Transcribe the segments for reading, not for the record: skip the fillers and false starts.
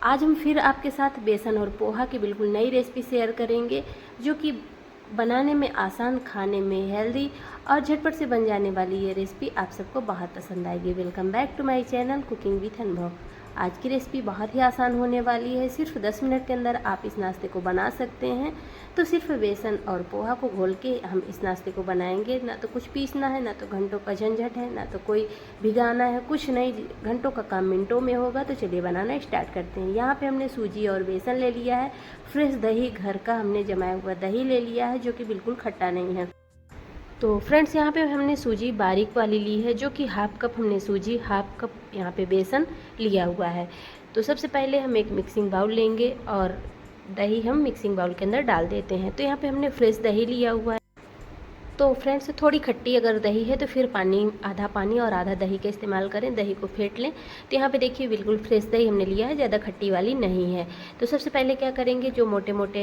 आज हम फिर आपके साथ बेसन और पोहा की बिल्कुल नई रेसिपी शेयर करेंगे, जो कि बनाने में आसान, खाने में हेल्दी और झटपट से बन जाने वाली ये रेसिपी आप सबको बहुत पसंद आएगी। Welcome back to my channel cooking with Anubhav. आज की रेसिपी बहुत ही आसान होने वाली है। सिर्फ 10 मिनट के अंदर आप इस नाश्ते को बना सकते हैं। तो सिर्फ बेसन और पोहा को घोल के हम इस नाश्ते को बनाएंगे। ना तो कुछ पीसना है, ना तो घंटों का झंझट है, ना तो कोई भिगाना है, कुछ नहीं, घंटों का काम मिनटों में होगा। तो चलिए बनाना स्टार्ट करते हैं। यहाँ पे हमने सूजी और बेसन ले लिया है। फ्रेश दही, घर का हमने जमाया हुआ दही ले लिया है, जो कि बिल्कुल खट्टा नहीं है। तो फ्रेंड्स, यहाँ पे हमने सूजी बारीक वाली ली है, जो कि हाफ कप हमने सूजी, हाफ कप यहाँ पे बेसन लिया हुआ है। तो सबसे पहले हम एक मिक्सिंग बाउल लेंगे और दही हम मिक्सिंग बाउल के अंदर डाल देते हैं। तो यहाँ पे हमने फ्रेश दही लिया हुआ है। तो फ्रेंड्स, थोड़ी खट्टी अगर दही है तो फिर आधा पानी और आधा दही का इस्तेमाल करें, दही को फेंट लें। तो यहाँ पे देखिए बिल्कुल फ्रेश दही हमने लिया है, ज़्यादा खट्टी वाली नहीं है। तो सबसे पहले क्या करेंगे, जो मोटे मोटे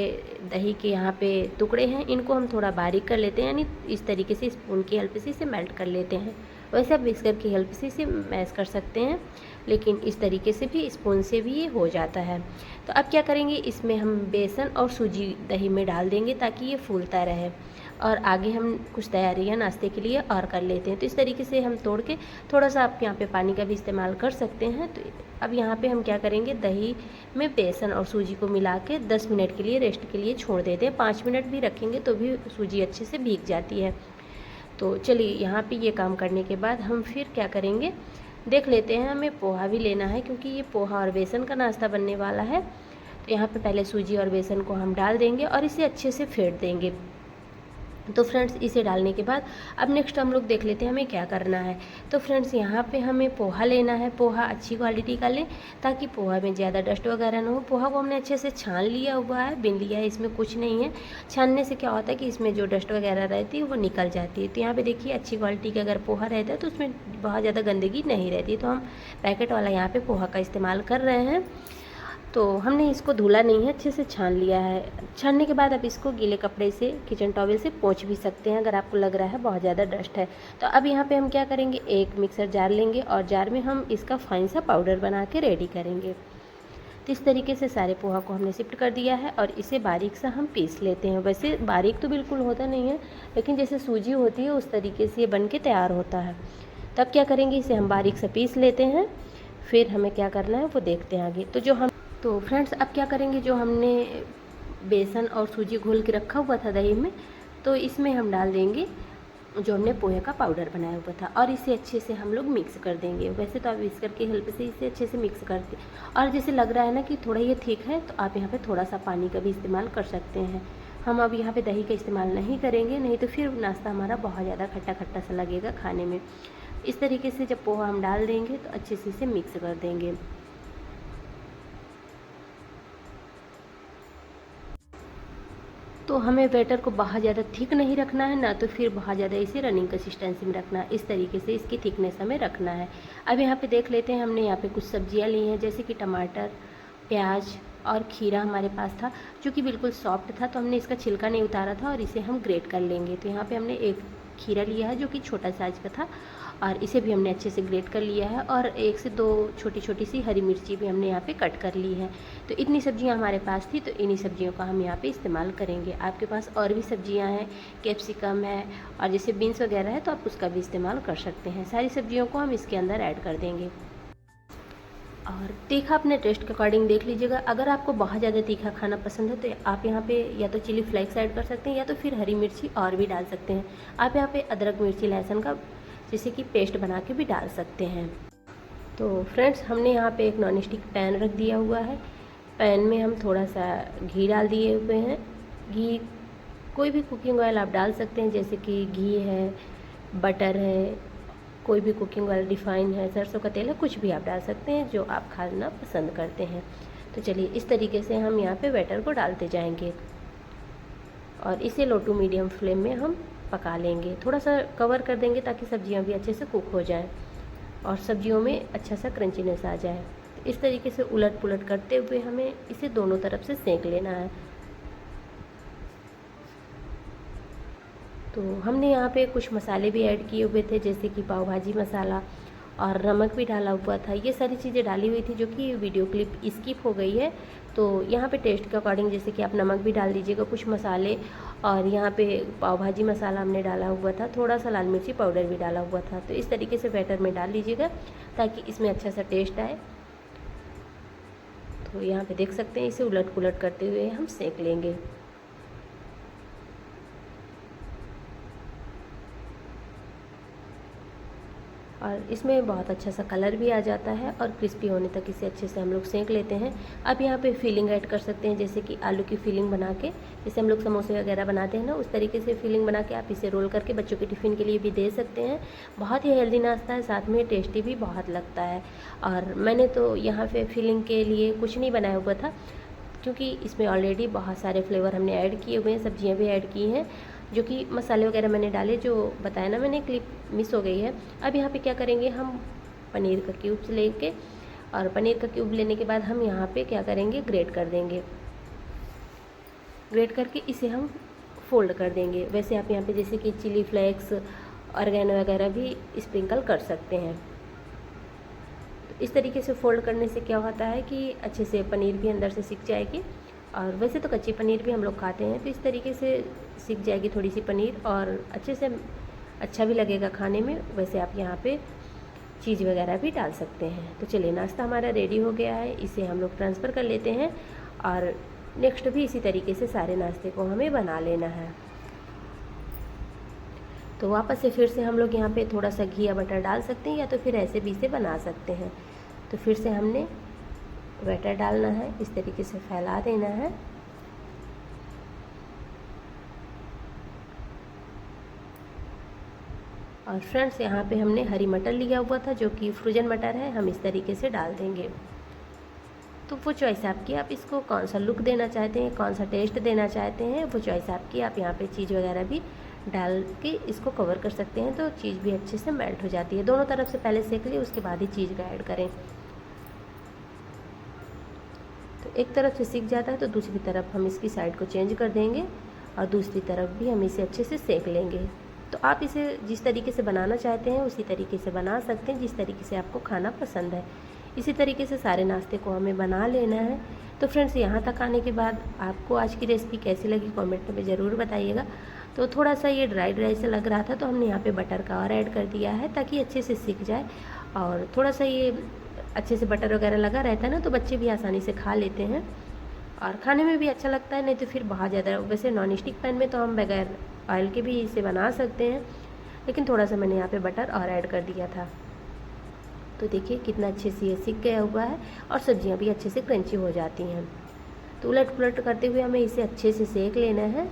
दही के यहाँ पे टुकड़े हैं, इनको हम थोड़ा बारीक कर लेते हैं, यानी इस तरीके से स्पून की हेल्प से इसे मेल्ट कर लेते हैं। वैसे आप विस्कर की हेल्प से इसे मैश कर सकते हैं, लेकिन इस तरीके से भी, स्पून से भी ये हो जाता है। तो अब क्या करेंगे, इसमें हम बेसन और सूजी दही में डाल देंगे ताकि ये फूलता रहे। और आगे हम कुछ तैयारियां नाश्ते के लिए और कर लेते हैं। तो इस तरीके से हम तोड़ के, थोड़ा सा आप यहाँ पे पानी का भी इस्तेमाल कर सकते हैं। तो अब यहाँ पे हम क्या करेंगे, दही में बेसन और सूजी को मिला के 10 मिनट के लिए रेस्ट के लिए छोड़ देते हैं। 5 मिनट भी रखेंगे तो भी सूजी अच्छे से भीग जाती है। तो चलिए, यहाँ पे ये काम करने के बाद हम फिर क्या करेंगे, देख लेते हैं। हमें पोहा भी लेना है, क्योंकि ये पोहा और बेसन का नाश्ता बनने वाला है। तो यहाँ पे पहले सूजी और बेसन को हम डाल देंगे और इसे अच्छे से फेंट देंगे। तो फ्रेंड्स, इसे डालने के बाद अब नेक्स्ट हम लोग देख लेते हैं हमें क्या करना है। तो फ्रेंड्स, यहाँ पे हमें पोहा लेना है। पोहा अच्छी क्वालिटी का लें, ताकि पोहा में ज़्यादा डस्ट वगैरह ना हो। पोहा को हमने अच्छे से छान लिया हुआ है, बिन लिया है, इसमें कुछ नहीं है। छानने से क्या होता है कि इसमें जो डस्ट वगैरह रहती है वो निकल जाती है। तो यहाँ पे देखिए, अच्छी क्वालिटी का अगर पोहा रहता है तो उसमें बहुत ज़्यादा गंदगी नहीं रहती। तो हम पैकेट वाला यहाँ पर पोहा का इस्तेमाल कर रहे हैं। तो हमने इसको धुला नहीं है, अच्छे से छान लिया है। छानने के बाद आप इसको गीले कपड़े से, किचन टॉवल से पोंछ भी सकते हैं, अगर आपको लग रहा है बहुत ज़्यादा डस्ट है। तो अब यहाँ पे हम क्या करेंगे, एक मिक्सर जार लेंगे और जार में हम इसका फाइन सा पाउडर बना के रेडी करेंगे। तो इस तरीके से सारे पोहा को हमने शिफ्ट कर दिया है और इसे बारीक सा हम पीस लेते हैं। वैसे बारीक तो बिल्कुल होता नहीं है, लेकिन जैसे सूजी होती है उस तरीके से ये बन के तैयार होता है। तब क्या करेंगे, इसे हम बारीक से पीस लेते हैं। फिर हमें क्या करना है वो देखते हैं आगे। तो फ्रेंड्स, अब क्या करेंगे, जो हमने बेसन और सूजी घोल के रखा हुआ था दही में, तो इसमें हम डाल देंगे जो हमने पोहे का पाउडर बनाया हुआ था और इसे अच्छे से हम लोग मिक्स कर देंगे। वैसे तो आप विस्कर की हेल्प से इसे अच्छे से मिक्स करते, और जैसे लग रहा है ना कि थोड़ा ये थिक है, तो आप यहाँ पे थोड़ा सा पानी का भी इस्तेमाल कर सकते हैं। हम अब यहाँ पे दही का इस्तेमाल नहीं करेंगे, नहीं तो फिर नाश्ता हमारा बहुत ज़्यादा खट्टा खट्टा सा लगेगा खाने में। इस तरीके से जब पोहा हम डाल देंगे तो अच्छे से इसे मिक्स कर देंगे। तो हमें बैटर को बहुत ज़्यादा थिक नहीं रखना है, ना तो फिर बहुत ज़्यादा इसे रनिंग कंसिस्टेंसी में रखना है। इस तरीके से इसकी थिकनेस हमें रखना है। अब यहाँ पे देख लेते हैं, हमने यहाँ पे कुछ सब्जियाँ ली हैं, जैसे कि टमाटर, प्याज और खीरा हमारे पास था, जो कि बिल्कुल सॉफ्ट था। तो हमने इसका छिलका नहीं उतारा था और इसे हम ग्रेट कर लेंगे। तो यहाँ पे हमने एक खीरा लिया है, जो कि छोटा साइज का था, और इसे भी हमने अच्छे से ग्रेट कर लिया है। और 1 से 2 छोटी छोटी सी हरी मिर्ची भी हमने यहाँ पे कट कर ली है। तो इतनी सब्जियाँ हमारे पास थी, तो इन्हीं सब्जियों का हम यहाँ पे इस्तेमाल करेंगे। आपके पास और भी सब्जियाँ हैं, कैप्सिकम है और जैसे बीन्स वगैरह है, तो आप उसका भी इस्तेमाल कर सकते हैं। सारी सब्जियों को हम इसके अंदर ऐड कर देंगे और तीखा अपने टेस्ट के अकॉर्डिंग देख लीजिएगा। अगर आपको बहुत ज़्यादा तीखा खाना पसंद है, तो आप यहाँ पे या तो चिली फ्लेक्स ऐड कर सकते हैं, या तो फिर हरी मिर्ची और भी डाल सकते हैं। आप यहाँ पे अदरक, मिर्ची, लहसुन का जैसे कि पेस्ट बना के भी डाल सकते हैं। तो फ्रेंड्स, हमने यहाँ पे एक नॉन स्टिक पैन रख दिया हुआ है। पैन में हम थोड़ा सा घी डाल दिए हुए हैं। घी, कोई भी कुकिंग ऑयल आप डाल सकते हैं, जैसे कि घी है, बटर है, कोई भी कुकिंग ऑयल, रिफाइन है, सरसों का तेल है, कुछ भी आप डाल सकते हैं जो आप खाना पसंद करते हैं। तो चलिए, इस तरीके से हम यहाँ पे बैटर को डालते जाएंगे और इसे लो टू मीडियम फ्लेम में हम पका लेंगे। थोड़ा सा कवर कर देंगे ताकि सब्जियाँ भी अच्छे से कुक हो जाएं और सब्जियों में अच्छा सा क्रंचीनेस आ जाए। तो इस तरीके से उलट पुलट करते हुए हमें इसे दोनों तरफ से सेंक लेना है। तो हमने यहाँ पे कुछ मसाले भी ऐड किए हुए थे, जैसे कि पाव भाजी मसाला और नमक भी डाला हुआ था। ये सारी चीज़ें डाली हुई थी जो कि वीडियो क्लिप स्किप हो गई है। तो यहाँ पे टेस्ट के अकॉर्डिंग जैसे कि आप नमक भी डाल दीजिएगा, कुछ मसाले, और यहाँ पे पाव भाजी मसाला हमने डाला हुआ था, थोड़ा सा लाल मिर्ची पाउडर भी डाला हुआ था। तो इस तरीके से बैटर में डाल लीजिएगा ताकि इसमें अच्छा सा टेस्ट आए। तो यहाँ पे देख सकते हैं, इसे उलट पुलट करते हुए हम सेक लेंगे। और इसमें बहुत अच्छा सा कलर भी आ जाता है और क्रिस्पी होने तक इसे अच्छे से हम लोग सेंक लेते हैं। अब यहाँ पे फिलिंग ऐड कर सकते हैं, जैसे कि आलू की फिलिंग बना के, जैसे हम लोग समोसे वगैरह बनाते हैं ना, उस तरीके से फिलिंग बना के आप इसे रोल करके बच्चों के टिफ़िन के लिए भी दे सकते हैं। बहुत ही हेल्दी नाश्ता है, साथ में टेस्टी भी बहुत लगता है। और मैंने तो यहाँ पर फिलिंग के लिए कुछ नहीं बनाया हुआ था, क्योंकि इसमें ऑलरेडी बहुत सारे फ्लेवर हमने ऐड किए हुए हैं, सब्जियाँ भी ऐड की हैं, जो कि मसाले वगैरह मैंने डाले, जो बताया ना मैंने, क्लिप मिस हो गई है। अब यहाँ पे क्या करेंगे, हम पनीर का क्यूब्स लेके, और पनीर का क्यूब लेने के बाद हम यहाँ पे क्या करेंगे, ग्रेट कर देंगे। ग्रेट करके इसे हम फोल्ड कर देंगे। वैसे आप यहाँ पे जैसे कि चिली फ्लेक्स, ऑर्गेनो वगैरह भी स्प्रिंकल कर सकते हैं। तो इस तरीके से फोल्ड करने से क्या होता है कि अच्छे से पनीर भी अंदर से सिक जाएगी। और वैसे तो कच्ची पनीर भी हम लोग खाते हैं, तो इस तरीके से सिक जाएगी थोड़ी सी पनीर, और अच्छे से अच्छा भी लगेगा खाने में। वैसे आप यहाँ पे चीज़ वगैरह भी डाल सकते हैं। तो चलिए, नाश्ता हमारा रेडी हो गया है, इसे हम लोग ट्रांसफ़र कर लेते हैं। और नेक्स्ट भी इसी तरीके से सारे नाश्ते को हमें बना लेना है। तो वापस से फिर से हम लोग यहाँ पे थोड़ा सा घी या बटर डाल सकते हैं, या तो फिर ऐसे भी इसे बना सकते हैं। तो फिर से हमने बैटर डालना है, इस तरीके से फैला देना है। और फ्रेंड्स, यहाँ पे हमने हरी मटर लिया हुआ था, जो कि फ्रोजन मटर है, हम इस तरीके से डाल देंगे। तो वो चॉइस आपकी, आप इसको कौन सा लुक देना चाहते हैं, कौन सा टेस्ट देना चाहते हैं, वो चॉइस आपकी। आप यहाँ पे चीज़ वगैरह भी डाल के इसको कवर कर सकते हैं, तो चीज़ भी अच्छे से मेल्ट हो जाती है। दोनों तरफ से पहले सेक लिए, उसके बाद ही चीज़ का ऐड करें। तो एक तरफ से सीख जाता है तो दूसरी तरफ हम इसकी साइड को चेंज कर देंगे, और दूसरी तरफ भी हम इसे अच्छे से सेक लेंगे। तो आप इसे जिस तरीके से बनाना चाहते हैं उसी तरीके से बना सकते हैं, जिस तरीके से आपको खाना पसंद है। इसी तरीके से सारे नाश्ते को हमें बना लेना है। तो फ्रेंड्स, यहाँ तक आने के बाद आपको आज की रेसिपी कैसी लगी कमेंट में ज़रूर बताइएगा। तो थोड़ा सा ये ड्राई ड्राई से लग रहा था, तो हमने यहाँ पे बटर का और ऐड कर दिया है, ताकि अच्छे से सीख जाए। और थोड़ा सा ये अच्छे से बटर वगैरह लगा रहता है ना, तो बच्चे भी आसानी से खा लेते हैं, और खाने में भी अच्छा लगता है। नहीं तो फिर बहुत ज़्यादा, वैसे नॉन स्टिक पैन में तो हम बगैर ऑयल के भी इसे बना सकते हैं, लेकिन थोड़ा सा मैंने यहाँ पे बटर और ऐड कर दिया था। तो देखिए कितना अच्छे से ये सीख गया हुआ है, और सब्जियाँ भी अच्छे से क्रंची हो जाती हैं। तो उलट पुलट करते हुए हमें इसे अच्छे से सेक लेना है,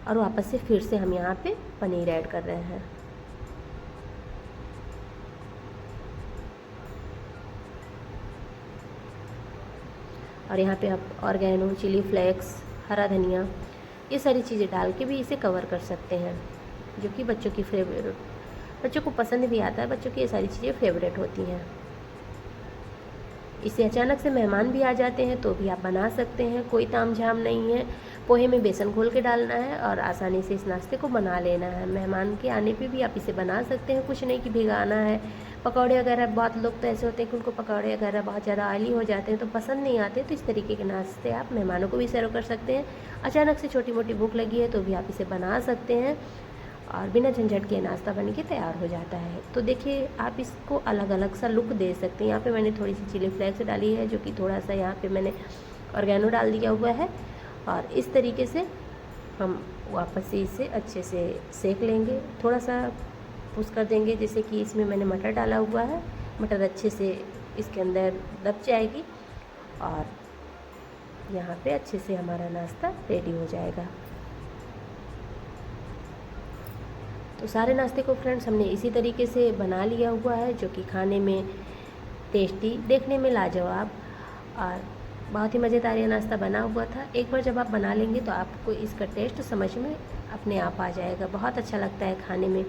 और वापस से फिर से हम यहाँ पे पनीर ऐड कर रहे हैं। और यहाँ पे आप ऑर्गेनो, चिली फ्लेक्स, हरा धनिया, ये सारी चीज़ें डाल के भी इसे कवर कर सकते हैं, जो कि बच्चों की फेवरेट, बच्चों को पसंद भी आता है, बच्चों की ये सारी चीज़ें फेवरेट होती हैं। इसे अचानक से मेहमान भी आ जाते हैं तो भी आप बना सकते हैं, कोई तामझाम नहीं है। पोहे में बेसन घोल के डालना है और आसानी से इस नाश्ते को बना लेना है। मेहमान के आने पे भी आप इसे बना सकते हैं, कुछ नहीं कि भिगाना है। पकौड़े वगैरह, बहुत लोग तो ऐसे होते हैं कि उनको पकौड़े वगैरह बहुत ज़्यादा ऑयली हो जाते हैं तो पसंद नहीं आते, तो इस तरीके के नाश्ते आप मेहमानों को भी सर्व कर सकते हैं। अचानक से छोटी मोटी भूख लगी है तो भी आप इसे बना सकते हैं, और बिना झंझट के नाश्ता बन के तैयार हो जाता है। तो देखिए, आप इसको अलग अलग सा लुक दे सकते हैं। यहाँ पे मैंने थोड़ी सी चिली फ्लेक्स डाली है, जो कि थोड़ा सा यहाँ पे मैंने ऑर्गेनो डाल दिया हुआ है, और इस तरीके से हम वापस से इसे अच्छे से सेक लेंगे। थोड़ा सा पुश कर देंगे, जैसे कि इसमें मैंने मटर डाला हुआ है, मटर अच्छे से इसके अंदर दब जाएगी, और यहाँ पे अच्छे से हमारा नाश्ता रेडी हो जाएगा। तो सारे नाश्ते को फ्रेंड्स हमने इसी तरीके से बना लिया हुआ है, जो कि खाने में टेस्टी, देखने में लाजवाब, और बहुत ही मज़ेदार ये नाश्ता बना हुआ था। एक बार जब आप बना लेंगे तो आपको इसका टेस्ट समझ में अपने आप आ जाएगा। बहुत अच्छा लगता है खाने में,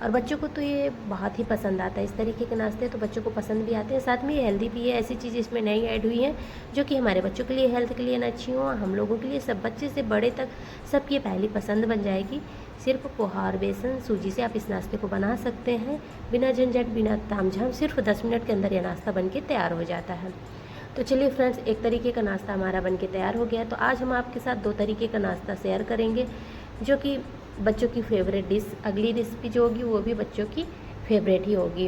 और बच्चों को तो ये बहुत ही पसंद आता है। इस तरीके के नाश्ते तो बच्चों को पसंद भी आते हैं, साथ में ये हेल्दी भी है। ऐसी चीज़ इसमें नई ऐड हुई है जो कि हमारे बच्चों के लिए, हेल्थ के लिए ना अच्छी हो, हम लोगों के लिए, सब बच्चे से बड़े तक सबकी ये पहली पसंद बन जाएगी। सिर्फ पोहा और बेसन सूजी से आप इस नाश्ते को बना सकते हैं, बिना झंझट, बिना तामझाम। सिर्फ 10 मिनट के अंदर यह नाश्ता बन के तैयार हो जाता है। तो चलिए फ्रेंड्स, एक तरीके का नाश्ता हमारा बन के तैयार हो गया। तो आज हम आपके साथ 2 तरीके का नाश्ता शेयर करेंगे जो कि बच्चों की फेवरेट डिश। अगली रेसिपी जो होगी वो भी बच्चों की फेवरेट ही होगी।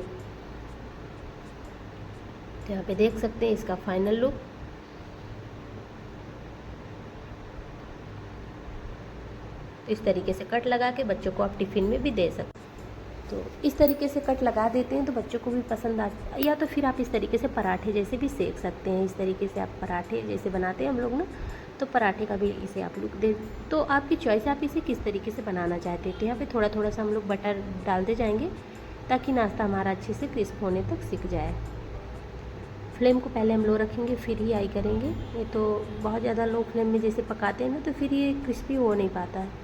तो यहाँ पे देख सकते हैं इसका फाइनल लुक। तो इस तरीके से कट लगा के बच्चों को आप टिफ़िन में भी दे सकते हैं। तो इस तरीके से कट लगा देते हैं तो बच्चों को भी पसंद आ, या तो फिर आप इस तरीके से पराठे जैसे भी सेक सकते हैं। इस तरीके से आप पराठे जैसे बनाते हैं हम लोग ना, तो पराठे का भी इसे आप लुक दे। तो आपकी चॉइस, आप इसे किस तरीके से बनाना चाहते हैं। तो यहाँ पे थोड़ा थोड़ा सा हम लोग बटर डालते जाएंगे ताकि नाश्ता हमारा अच्छे से क्रिस्प होने तक सिक जाए। फ्लेम को पहले हम लो रखेंगे, फिर ही हाई करेंगे। ये तो बहुत ज़्यादा लो फ्लेम में जैसे पकाते हैं ना, तो फिर ये क्रिस्पी हो नहीं पाता है।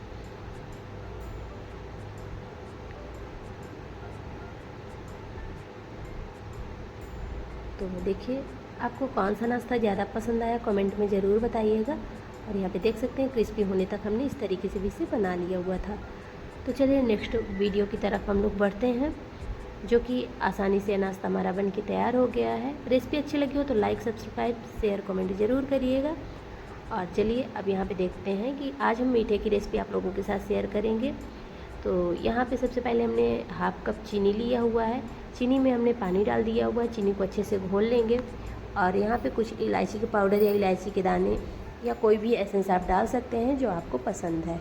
तो देखिए आपको कौन सा नाश्ता ज़्यादा पसंद आया, कमेंट में ज़रूर बताइएगा। और यहाँ पे देख सकते हैं क्रिस्पी होने तक हमने इस तरीके से भी इसे बना लिया हुआ था। तो चलिए नेक्स्ट वीडियो की तरफ हम लोग बढ़ते हैं, जो कि आसानी से नाश्ता हमारा बन के तैयार हो गया है। रेसिपी अच्छी लगी हो तो लाइक, सब्सक्राइब, शेयर, कमेंट ज़रूर करिएगा। और चलिए अब यहाँ पे देखते हैं कि आज हम मीठे की रेसिपी आप लोगों के साथ शेयर करेंगे। तो यहाँ पे सबसे पहले हमने हाफ कप चीनी लिया हुआ है। चीनी में हमने पानी डाल दिया हुआ है। चीनी को अच्छे से घोल लेंगे। और यहाँ पे कुछ इलायची के पाउडर या इलायची के दाने या कोई भी एसेंस आप डाल सकते हैं जो आपको पसंद है।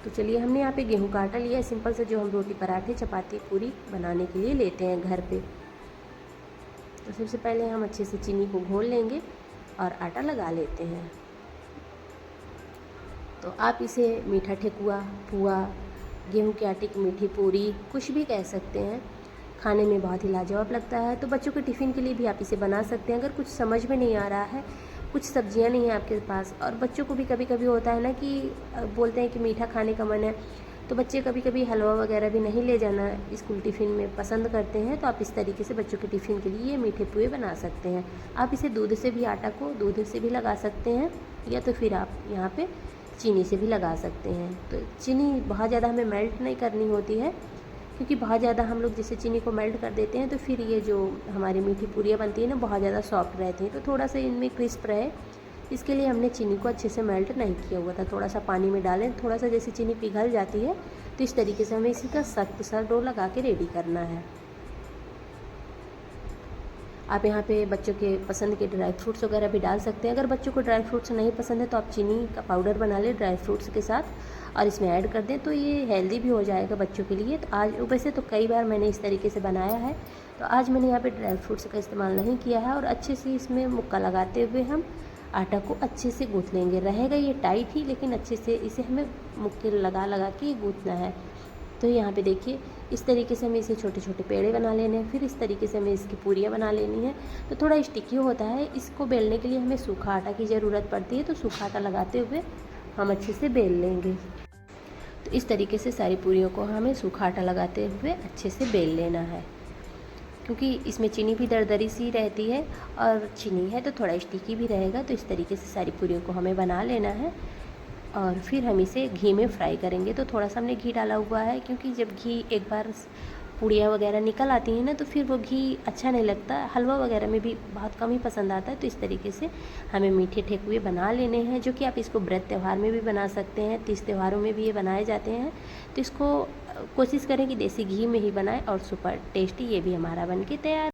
तो चलिए हमने यहाँ पे गेहूं का आटा लिया है, सिंपल से, जो हम रोटी, पराठे, चपाती, पूरी बनाने के लिए लेते हैं घर पे। तो सबसे पहले हम अच्छे से चीनी को घोल लेंगे और आटा लगा लेते हैं। तो आप इसे मीठा ठेकुआ, पुआ, गेहूं के आटे की मीठी पूरी, कुछ भी कह सकते हैं। खाने में बहुत ही लाजवाब लगता है। तो बच्चों के टिफ़िन के लिए भी आप इसे बना सकते हैं। अगर कुछ समझ में नहीं आ रहा है, कुछ सब्जियां नहीं है आपके पास, और बच्चों को भी कभी कभी होता है ना कि बोलते हैं कि मीठा खाने का मन है, तो बच्चे कभी कभी हलवा वगैरह भी नहीं ले जाना स्कूल टिफ़िन में पसंद करते हैं। तो आप इस तरीके से बच्चों के टिफ़िन के लिए ये मीठे पुए बना सकते हैं। आप इसे दूध से भी, आटा को दूध से भी लगा सकते हैं, या तो फिर आप यहाँ पे चीनी से भी लगा सकते हैं। तो चीनी बहुत ज़्यादा हमें मेल्ट नहीं करनी होती है, क्योंकि बहुत ज़्यादा हम लोग जैसे चीनी को मेल्ट कर देते हैं तो फिर ये जो हमारी मीठी पूरियाँ बनती है ना, बहुत ज़्यादा सॉफ्ट रहती हैं। तो थोड़ा सा इनमें क्रिस्प रहे, इसके लिए हमने चीनी को अच्छे से मेल्ट नहीं किया हुआ था। थोड़ा सा पानी में डालें, थोड़ा सा जैसे चीनी पिघल जाती है तो इस तरीके से हमें इसी का सख्त सा डो लगा के रेडी करना है। आप यहाँ पे बच्चों के पसंद के ड्राई फ्रूट्स वगैरह भी डाल सकते हैं। अगर बच्चों को ड्राई फ्रूट्स नहीं पसंद है तो आप चीनी का पाउडर बना लें ड्राई फ्रूट्स के साथ और इसमें ऐड कर दें, तो ये हेल्दी भी हो जाएगा बच्चों के लिए। तो आज वैसे तो कई बार मैंने इस तरीके से बनाया है, तो आज मैंने यहाँ पे ड्राई फ्रूट्स का इस्तेमाल नहीं किया है। और अच्छे से इसमें मुक्का लगाते हुए हम आटा को अच्छे से गूँथ लेंगे। रहेगा ये टाइट ही, लेकिन अच्छे से इसे हमें मुक्के लगा लगा के गूँथना है। तो यहाँ पे देखिए इस तरीके से हमें इसे छोटे छोटे पेड़े बना लेने हैं। फिर इस तरीके से हमें इसकी पूरियाँ बना लेनी है। तो थोड़ा स्टिकी होता है, इसको बेलने के लिए हमें सूखा आटा की ज़रूरत पड़ती है। तो सूखा आटा लगाते हुए हम अच्छे से बेल लेंगे। तो इस तरीके से सारी पूरियों को हमें सूखा आटा लगाते हुए अच्छे से बेल लेना है, क्योंकि इसमें चीनी भी दरदरी सी रहती है और चीनी है तो थोड़ा स्टिकी भी रहेगा। तो इस तरीके से सारी पूरियों को हमें बना लेना है और फिर हम इसे घी में फ्राई करेंगे। तो थोड़ा सा हमने घी डाला हुआ है, क्योंकि जब घी एक बार पूड़ियाँ वगैरह निकल आती हैं ना, तो फिर वो घी अच्छा नहीं लगता। हलवा वगैरह में भी बहुत कम ही पसंद आता है। तो इस तरीके से हमें मीठे ठेकुए बना लेने हैं, जो कि आप इसको व्रत त्यौहार में भी बना सकते हैं, तीज त्योहारों में भी ये बनाए जाते हैं। तो इसको कोशिश करें कि देसी घी में ही बनाएं और सुपर टेस्टी ये भी हमारा बन के तैयार।